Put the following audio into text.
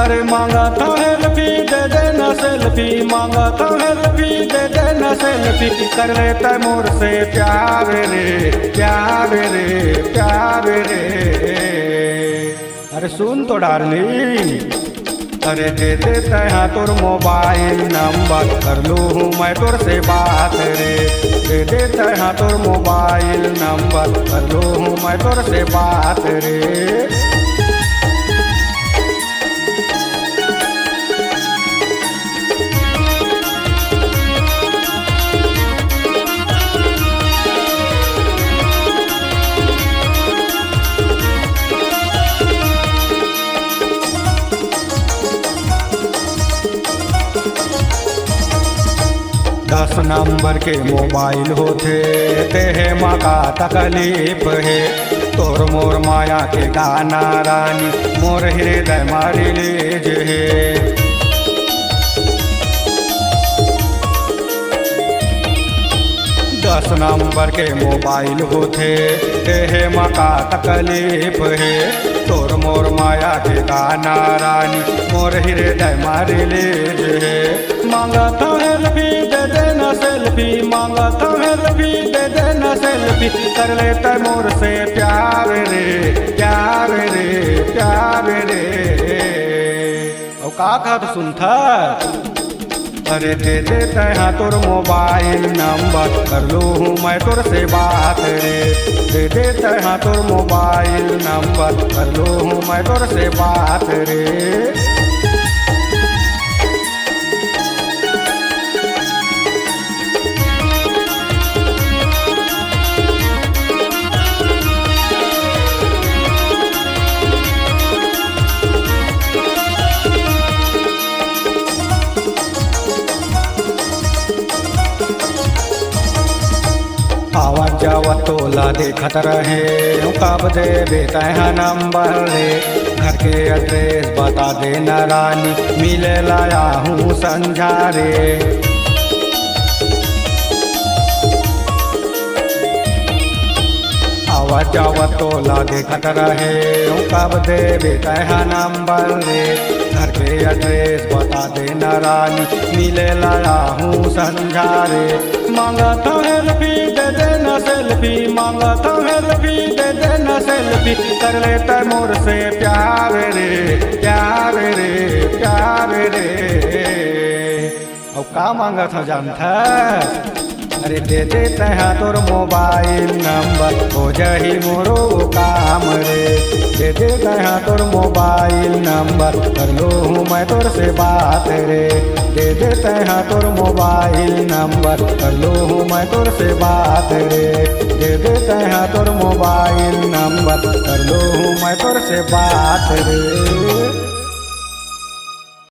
अरे मांगा था हेल्पी दे देना सेल्फी, मांगा था हेल्पी दे देना सेल्फी, कर लेता मोर से प्यार रे प्यार रे प्यार रे। अरे सुन तो डार्लिंग, अरे दे देता है तोर मोबाइल नंबर, कर लूँ मैं तोर से बात रे। दे देता है तोर मोबाइल नंबर, कर लूँ मैं तोर से बात रे। दस नंबर के मोबाइल होते ते है माँ का तकलीफ है, तोर मोर माया के गाना रानी मोर हृदय मारी लीज है। 10 नंबर के मोबाइल होते ते है माँ का तकलीफ है, तोर मोर माया के गाना रानी मोर हृदय मारी लीज है। मांगा था हेल्पी दे देना सेल्फी, मांगा था हेल्पी दे देना सेल्फी, कर लेता मोर से प्यार रे प्यार रे प्यार रे। और का तो सुनता, अरे दे देता है तोर मोबाइल नंबर, कर लूँ मैं तोर से बात रे। दे देता है तोर मोबाइल नंबर, कर लूँ मैं तोर से बात रे। आवाज जावत तोला देखत रहे, कब दे बेटा है नंबर रे, घर के एड्रेस बता देना रानी, मिले लाया हूँ संझा रे। आवाज जावत तोला देखत रहे, कब दे बेटा है नंबर रे, घर के एड्रेस बता देना रानी, मिले लाया हूँ संझा रे। मांगा था हेल्पी दे देना सेल्फी, मांगा था हेल्पी दे देना सेल्फी, कर लेता मोर से प्यार रे प्यार रे प्यार रे। और का मांगा था जानता, अरे दे देता है तोर मोबाइल नंबर, हो जाही मोरो काम रे। दे देता है तोर मोबाइल नंबर, कर लूँ मैं तोर से बात रे। दे देता है तोर मोबाइल नंबर, कर लूँ मैं तोर से बात रे। दे देता है तोर मोबाइल नंबर, कर लूँ मैं तोर से बात रे।